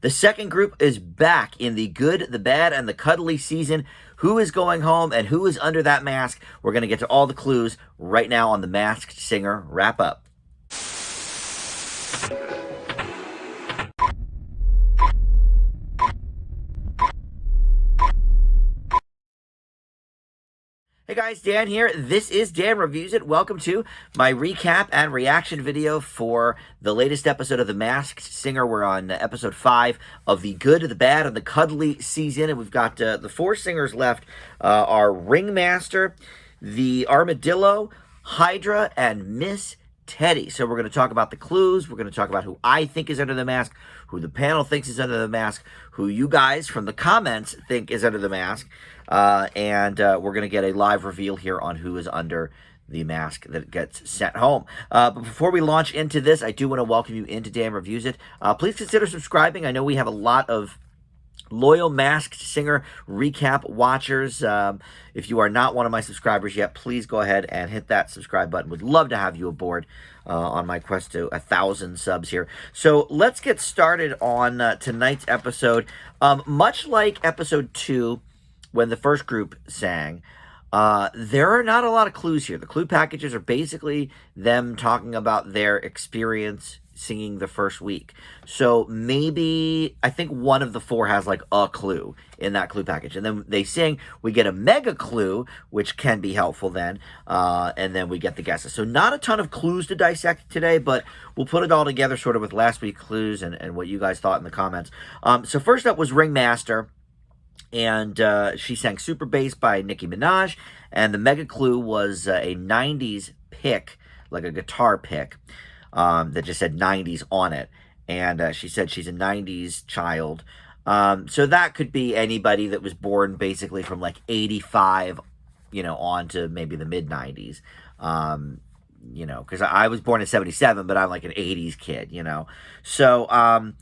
The second group is back in the good, the bad, and the cuddly season. Who is going home and who is under that mask? We're going to get to all the clues right now on the Masked Singer wrap-up. Hey guys, Dan here. This is Dan Reviews It. Welcome to my recap and reaction video for the latest episode of The Masked Singer. We're on episode 5 of the good, the bad, and the cuddly season. And we've got the 4 singers left are Ringmaster, the Armadillo, Hydra, and Miss Teddy. So we're going to talk about the clues. We're going to talk about who I think is under the mask, who the panel thinks is under the mask, who you guys from the comments think is under the mask. And we're going to get a live reveal here on who is under the mask that gets sent home. But before we launch into this, I do want to welcome you into Dan Reviews It. Please consider subscribing. I know we have a lot of loyal Masked Singer recap watchers. If you are not one of my subscribers yet, please go ahead and hit that subscribe button. Would love to have you aboard on my quest to 1,000 subs here. So let's get started on tonight's episode. Much like episode 2, when the first group sang, there are not a lot of clues here. The clue packages are basically them talking about their experience singing the first week. So maybe, I think one of the 4 has like a clue in that clue package. And then they sing, we get a mega clue, which can be helpful then. And then we get the guesses. So not a ton of clues to dissect today, but we'll put it all together sort of with last week's clues and what you guys thought in the comments. So first up was Ringmaster. And she sang Super Bass by Nicki Minaj. And the mega clue was a 90s pick, like a guitar pick, that just said 90s on it. And she said she's a 90s child. So that could be anybody that was born basically from like 85, on to maybe the mid-90s. Because I was born in 77, but I'm like an 80s kid, So,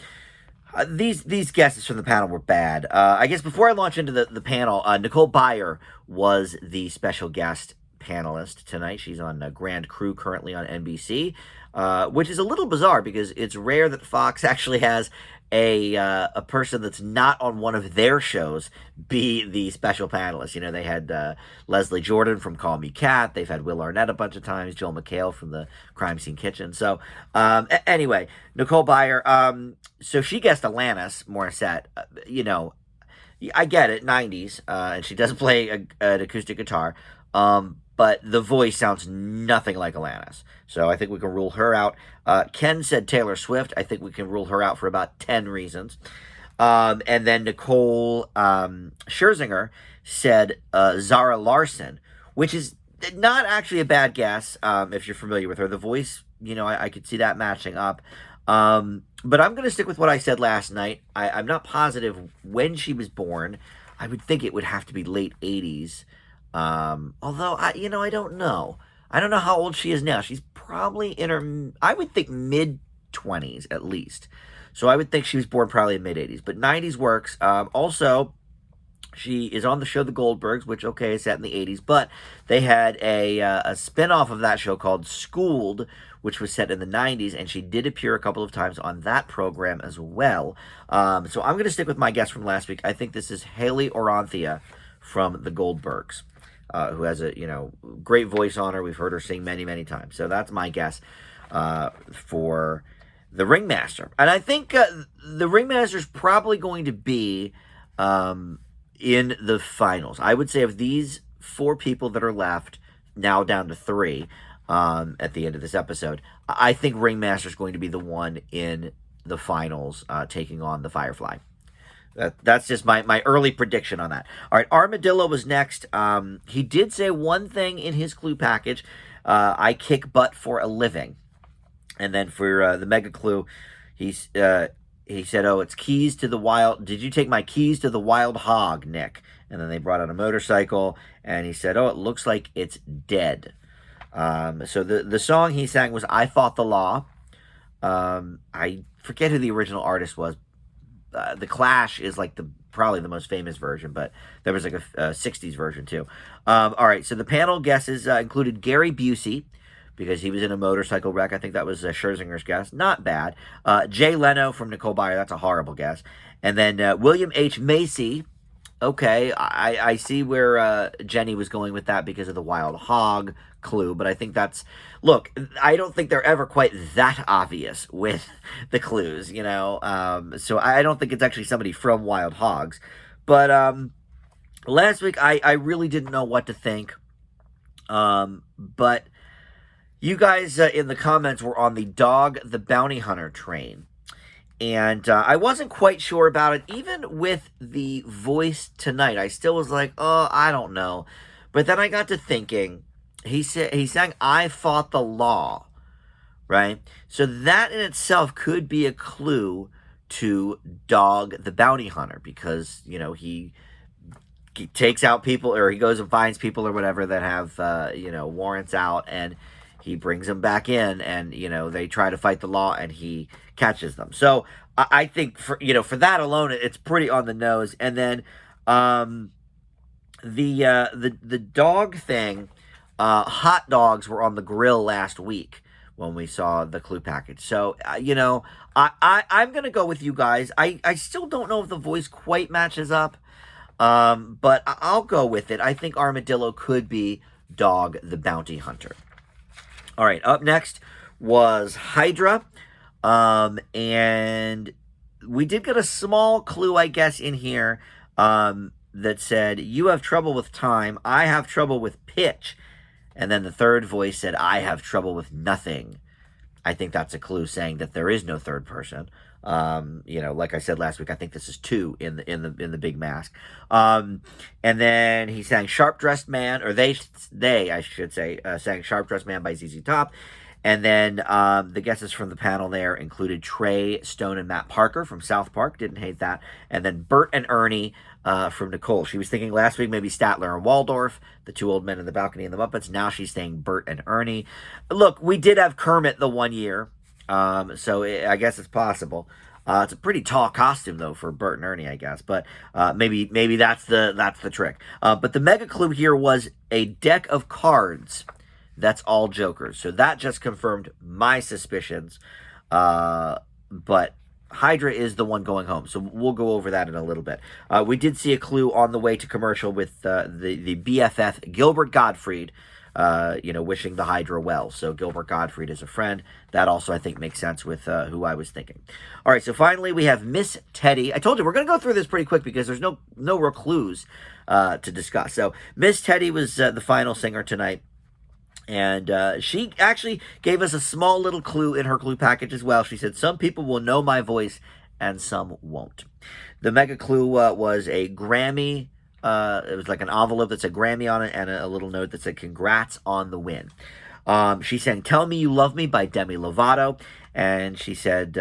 these guesses from the panel were bad. I guess before I launch into the panel, Nicole Byer was the special guest panelist tonight. She's on Grand Crew currently on NBC, which is a little bizarre because it's rare that Fox actually has a person that's not on one of their shows be the special panelist. They had Leslie Jordan from Call Me Kat. They've had Will Arnett a bunch of times, Joel McHale from the Crime Scene Kitchen. So anyway, Nicole Byer, so she guessed Alanis Morissette. I get it, 90s, and she does play an acoustic guitar, but the voice sounds nothing like Alanis. So I think we can rule her out. Ken said Taylor Swift. I think we can rule her out for about 10 reasons. And then Nicole Scherzinger said Zara Larsson, which is not actually a bad guess if you're familiar with her. The voice, I could see that matching up. But I'm going to stick with what I said last night. I'm not positive when she was born. I would think it would have to be late 80s. Although, I don't know. I don't know how old she is now. She's probably in her, I would think mid-20s at least. So I would think she was born probably in mid-80s. But 90s works. Also, she is on the show The Goldbergs, which, okay, is set in the 80s. But they had a spin-off of that show called Schooled, which was set in the 90s. And she did appear a couple of times on that program as well. So I'm going to stick with my guess from last week. I think this is Haley Oranthia from The Goldbergs. Who has a, great voice on her. We've heard her sing many, many times. So that's my guess for the Ringmaster. And I think the Ringmaster is probably going to be in the finals. I would say of these 4 people that are left, now down to 3 at the end of this episode, I think Ringmaster is going to be the one in the finals taking on the Firefly. That's just my early prediction on that. All right, Armadillo was next. He did say one thing in his clue package. I kick butt for a living. And then for the mega clue, he said, oh, it's keys to the wild. Did you take my keys to the wild hog, Nick? And then they brought out a motorcycle. And he said, oh, it looks like it's dead. So the song he sang was I Fought the Law. I forget who the original artist was. The Clash is like probably the most famous version, but there was like a 60s version too. All right, so the panel guesses included Gary Busey, because he was in a motorcycle wreck. I think that was Scherzinger's guess. Not bad. Jay Leno from Nicole Byer. That's a horrible guess. And then William H. Macy. Okay, I see where Jenny was going with that because of the wild hog clue, but I think that's, look, I don't think they're ever quite that obvious with the clues, you know, so I don't think it's actually somebody from Wild Hogs. But last week I really didn't know what to think, but you guys in the comments were on the Dog the Bounty Hunter train. And I wasn't quite sure about it. Even with the voice tonight, I still was like, oh, I don't know. But then I got to thinking, he sang, I fought the law, right? So that in itself could be a clue to Dog the Bounty Hunter, because, you know, he takes out people, or he goes and finds people or whatever that have, you know, warrants out, and he brings them back in, and, you know, they try to fight the law, and he catches them. So I think for that alone, it's pretty on the nose. And then the dog thing, hot dogs were on the grill last week when we saw the clue package. So you know, I'm gonna go with you guys. I still don't know if the voice quite matches up, but I'll go with it. I think Armadillo could be Dog the Bounty Hunter. All right, up next was Hydra. And we did get a small clue, I guess, in here, that said, you have trouble with time, I have trouble with pitch. And then the third voice said, I have trouble with nothing. I think that's a clue saying that there is no third person. You know, like I said last week, I think this is 2 in the big mask. And then he sang Sharp Dressed Man, or they I should say, sang Sharp Dressed Man by ZZ Top. And then the guesses from the panel there included Trey Stone and Matt Parker from South Park. Didn't hate that. And then Bert and Ernie from Nicole. She was thinking last week maybe Statler and Waldorf, the 2 old men in the balcony and the Muppets. Now she's saying Bert and Ernie. Look, we did have Kermit the one year, so I guess it's possible. It's a pretty tall costume though for Bert and Ernie, I guess. But maybe that's the trick. But the mega clue here was a deck of cards. That's all jokers. So that just confirmed my suspicions. But Hydra is the one going home. So we'll go over that in a little bit. We did see a clue on the way to commercial with the BFF Gilbert Gottfried, you know, wishing the Hydra well. So Gilbert Gottfried is a friend. That also, I think, makes sense with who I was thinking. All right, so finally we have Miss Teddy. I told you, we're going to go through this pretty quick because there's no real clues to discuss. So Miss Teddy was the final singer tonight. And she actually gave us a small little clue in her clue package as well. She said, some people will know my voice and some won't. The mega clue was a Grammy. It was like an envelope that said Grammy on it and a little note that said, congrats on the win. She sang Tell Me You Love Me by Demi Lovato. And she said,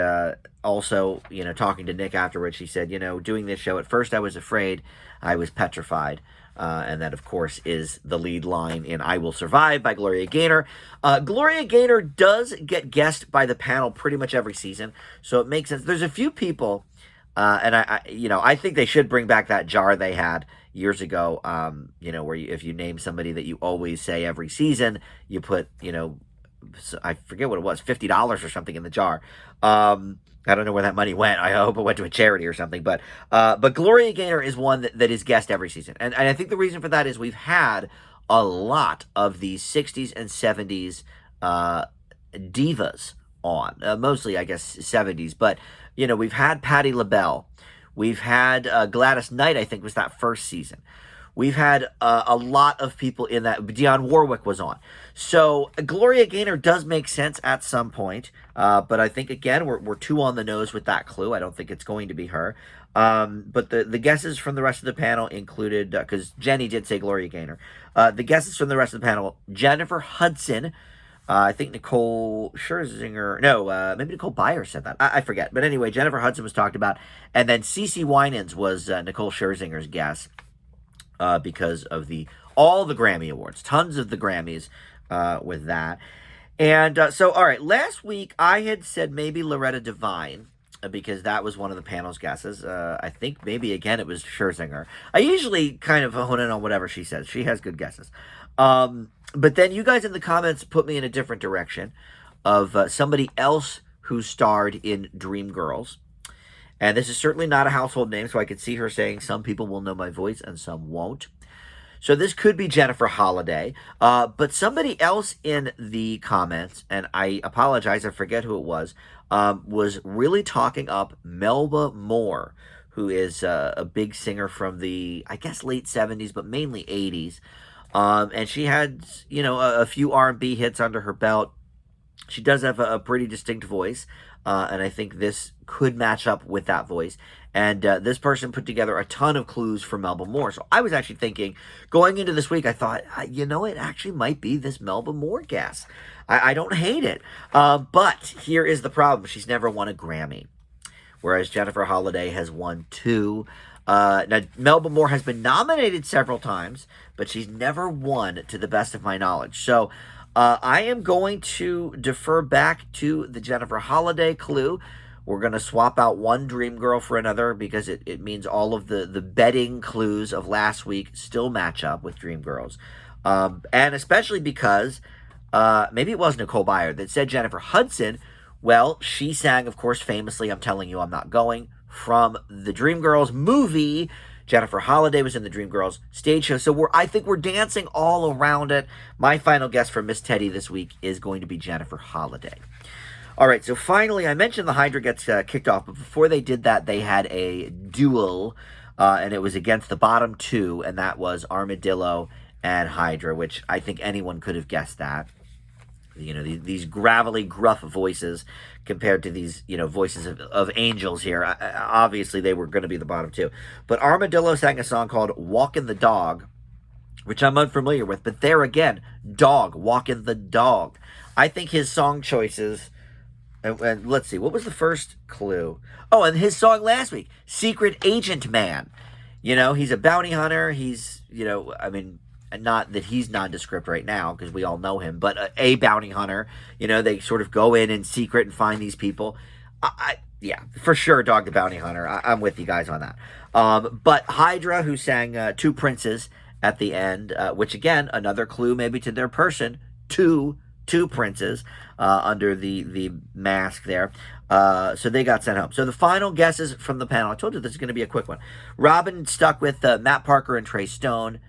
also, you know, talking to Nick afterwards, she said, you know, doing this show, at first I was afraid, I was petrified. And that, of course, is the lead line in I Will Survive by Gloria Gaynor. Gloria Gaynor does get guessed by the panel pretty much every season, so it makes sense. There's a few people, and I think they should bring back that jar they had years ago, you know, where if you name somebody that you always say every season, you put, you know, I forget what it was, $50 or something in the jar. I don't know where that money went. I hope it went to a charity or something. But Gloria Gaynor is one that is guessed every season. And I think the reason for that is we've had a lot of these 60s and 70s divas on. Mostly, I guess, 70s. But, you know, we've had Patti LaBelle. We've had Gladys Knight, I think, was that first season. We've had a lot of people in that. Dionne Warwick was on. So Gloria Gaynor does make sense at some point. But I think, again, we're 2 on the nose with that clue. I don't think it's going to be her. But the guesses from the rest of the panel included, because Jenny did say Gloria Gaynor. The guesses from the rest of the panel, Jennifer Hudson. I think Nicole Scherzinger. No, maybe Nicole Byer said that. I forget. But anyway, Jennifer Hudson was talked about. And then CeCe Winans was Nicole Scherzinger's guess. Because of all the Grammy Awards, tons of the Grammys with that. And so, all right, last week I had said maybe Loretta Devine, because that was one of the panel's guesses. I think maybe again it was Scherzinger. I usually kind of hone in on whatever she says. She has good guesses. But then you guys in the comments put me in a different direction of somebody else who starred in Dreamgirls. And this is certainly not a household name, so I could see her saying some people will know my voice and some won't. So this could be Jennifer Holliday. But somebody else in the comments, and I apologize, I forget who it was really talking up Melba Moore, who is a big singer from the, I guess, late 70s, but mainly 80s. And she had, a few R&B hits under her belt. She does have a pretty distinct voice, and I think this could match up with that voice. And this person put together a ton of clues for Melba Moore. So I was actually thinking, going into this week, I thought, it actually might be this Melba Moore guess. I don't hate it. But here is the problem. She's never won a Grammy, whereas Jennifer Holliday has won 2. Now, Melba Moore has been nominated several times, but she's never won, to the best of my knowledge. So I am going to defer back to the Jennifer Holliday clue. We're going to swap out one Dream Girl for another because it means all of the betting clues of last week still match up with Dream Girls. And especially because maybe it was Nicole Byer that said Jennifer Hudson. Well, she sang, of course, famously, I'm Telling You I'm Not Going, from the Dreamgirls movie. Jennifer Holliday was in the Dreamgirls stage show. So I think we're dancing all around it. My final guess for Miss Teddy this week is going to be Jennifer Holliday. All right, so finally, I mentioned the Hydra gets kicked off, but before they did that, they had a duel, and it was against the bottom 2, and that was Armadillo and Hydra, which I think anyone could have guessed that. These gravelly, gruff voices compared to these, voices of angels here. Obviously, they were going to be the bottom 2. But Armadillo sang a song called Walkin' the Dog, which I'm unfamiliar with. But there again, dog, walking the dog. I think his song choices, and let's see, what was the first clue? Oh, and his song last week, Secret Agent Man. He's a bounty hunter. He's, not that he's nondescript right now because we all know him, but a bounty hunter. They sort of go in secret and find these people. Yeah, for sure, Dog the Bounty Hunter. I'm with you guys on that. But Hydra, who sang Two Princes at the end, which again, another clue maybe to their person, two princes under the mask there. So they got sent home. So the final guesses from the panel. I told you this is going to be a quick one. Robin stuck with Matt Parker and Trey Stone.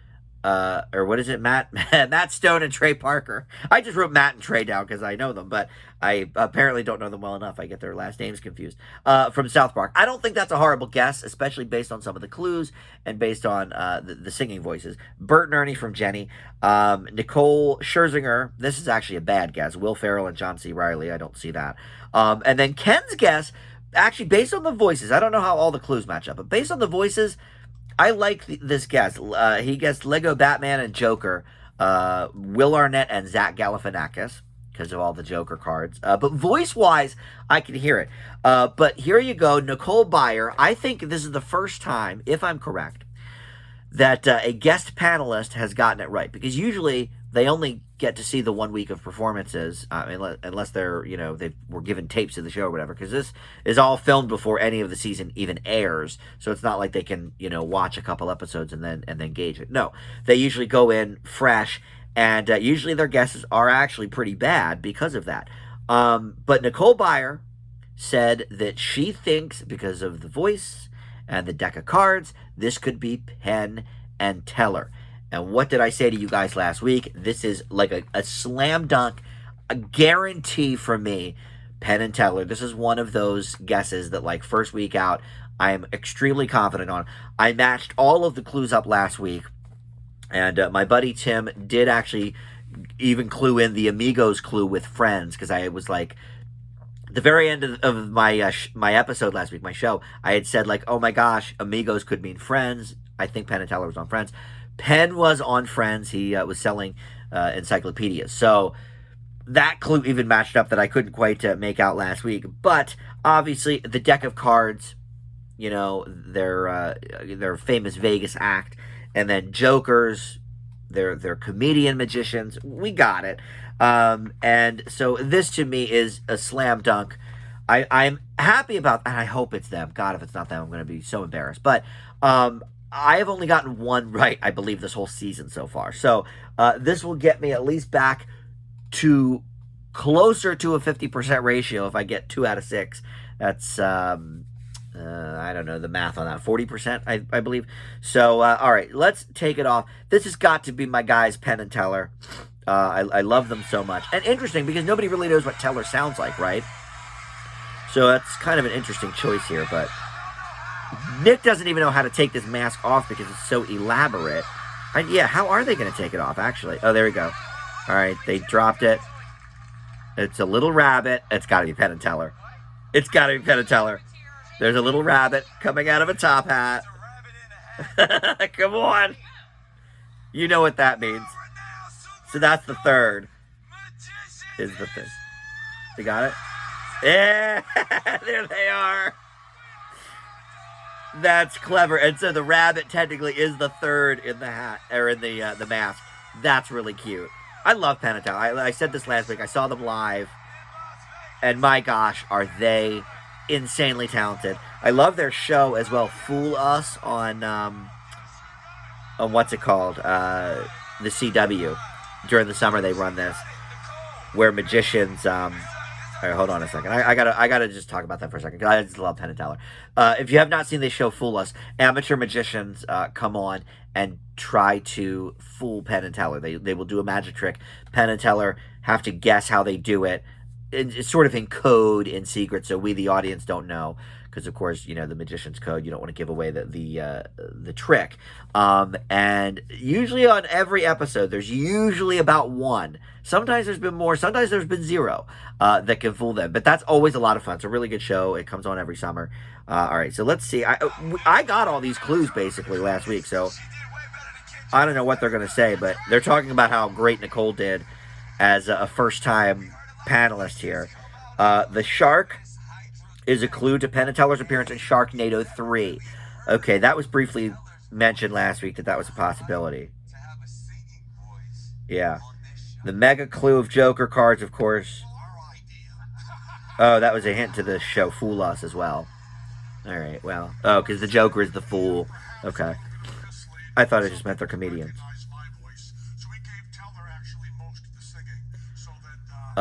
Or what is it, Matt Stone and Trey Parker. I just wrote Matt and Trey down because I know them, but I apparently don't know them well enough. I get their last names confused. From South Park. I don't think that's a horrible guess, especially based on some of the clues and based on the singing voices. Bert and Ernie from Jenny. Nicole Scherzinger. This is actually a bad guess. Will Ferrell and John C. Reilly. I don't see that. And then Ken's guess, actually based on the voices. I don't know how all the clues match up, but based on the voices, I like this guess. He guessed Lego Batman and Joker, Will Arnett and Zach Galifianakis, because of all the Joker cards. But voice-wise, I can hear it. But here you go, Nicole Byer. I think this is the first time, if I'm correct, that a guest panelist has gotten it right. Because usually they only get to see the 1 week of performances, unless they're, they were given tapes of the show or whatever, because this is all filmed before any of the season even airs, so it's not like they can, watch a couple episodes and then gauge it. No, they usually go in fresh, and usually their guesses are actually pretty bad because of that. But Nicole Byer said that she thinks, because of the voice and the deck of cards, this could be Penn and Teller. And what did I say to you guys last week? This is like a slam dunk, a guarantee for me, Penn and Teller. This is one of those guesses that, like, first week out, I am extremely confident on. I matched all of the clues up last week, and my buddy Tim did actually even clue in the Amigos clue with Friends, because I was like, at the very end of my my episode last week, my show, I had said, like, oh my gosh, Amigos could mean Friends. I think Penn and Teller was on Friends. Penn was on Friends. He was selling encyclopedias. So that clue even matched up that I couldn't quite make out last week. But obviously, the deck of cards, their famous Vegas act, and then Jokers, their comedian magicians. We got it. And so this to me is a slam dunk. I'm happy about, and I hope it's them. God, if it's not them, I'm going to be so embarrassed. But I have only gotten one right, I believe, this whole season so far. So this will get me at least back to closer to a 50% ratio if I get 2 out of 6. That's, I don't know the math on that, 40%, I believe. So, all right, let's take it off. This has got to be my guys, Penn and Teller. I love them so much. And interesting, because nobody really knows what Teller sounds like, right? So that's kind of an interesting choice here, but Nick doesn't even know how to take this mask off because it's so elaborate. Yeah, how are they going to take it off, actually? Oh, there we go. All right, they dropped it. It's a little rabbit. It's got to be Penn and Teller. It's got to be Penn and Teller. There's a little rabbit coming out of a top hat. Come on. You know what that means. So that's the third. Is the thing. You got it? Yeah, there they are. That's clever. And so the rabbit technically is the third in the hat, or in the mask. That's really cute. I love Penn and Teller. I said this last week. I saw them live, and my gosh, are they insanely talented. I love their show as well, Fool Us, on what's it called? The CW. During the summer they run this, where magicians all right, hold on a second. I gotta just talk about that for a second, because I just love Penn and Teller. If you have not seen this show, Fool Us, amateur magicians come on and try to fool Penn and Teller. They will do a magic trick. Penn and Teller have to guess how they do it. It's sort of in code, in secret, so we, the audience, don't know. Because, of course, you know, the magician's code, you don't want to give away the trick. And usually on every episode, there's usually about one. Sometimes there's been more, sometimes there's been 0 that can fool them. But that's always a lot of fun. It's a really good show. It comes on every summer. All right, so let's see. I got all these clues, basically, last week. So I don't know what they're going to say, but they're talking about how great Nicole did as a first-time panelist here. The shark is a clue to Penn and Teller's appearance in Sharknado 3. Okay, that was briefly mentioned last week that was a possibility. Yeah. The mega clue of Joker cards, of course. Oh, that was a hint to the show Fool Us as well. All right, well. Oh, because the Joker is the fool. Okay. I thought it just meant they're comedians.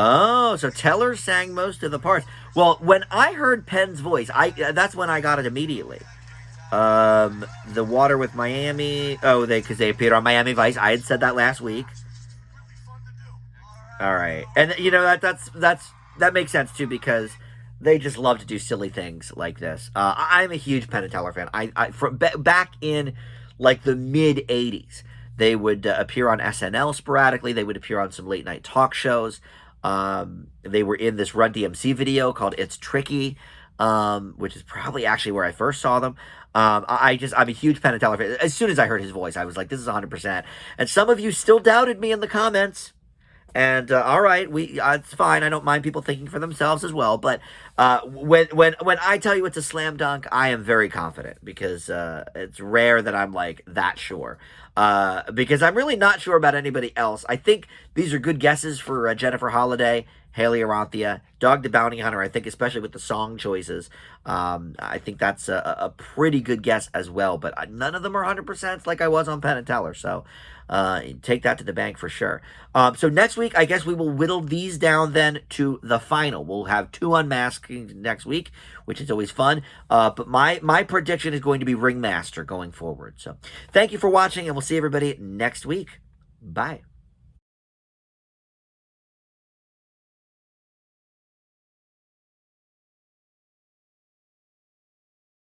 Oh, so Teller sang most of the parts. Well, when I heard Penn's voice, that's when I got it immediately. The Water with Miami. Oh, because they appeared on Miami Vice. I had said that last week. All right, and you know that makes sense too, because they just love to do silly things like this. I'm a huge Penn and Teller fan. From back in like the mid '80s, they would appear on SNL sporadically. They would appear on some late night talk shows. They were in this Run DMC video called It's Tricky, which is probably actually where I first saw them. I'm a huge Penn and Teller fan. As soon as I heard his voice, I was like, this is 100%. And some of you still doubted me in the comments. And all right, it's fine. I don't mind people thinking for themselves as well. But when I tell you it's a slam dunk, I am very confident, because it's rare that I'm like that sure. Because I'm really not sure about anybody else. I think these are good guesses for Jennifer Holliday, Haley Aranthia, Dog the Bounty Hunter. I think especially with the song choices, I think that's a pretty good guess as well. But none of them are 100% like I was on Penn and Teller. So take that to the bank for sure. So next week, I guess we will whittle these down then to the final. We'll have 2 unmaskings next week, which is always fun. But my prediction is going to be Ringmaster going forward. So thank you for watching, and we'll see everybody next week. Bye.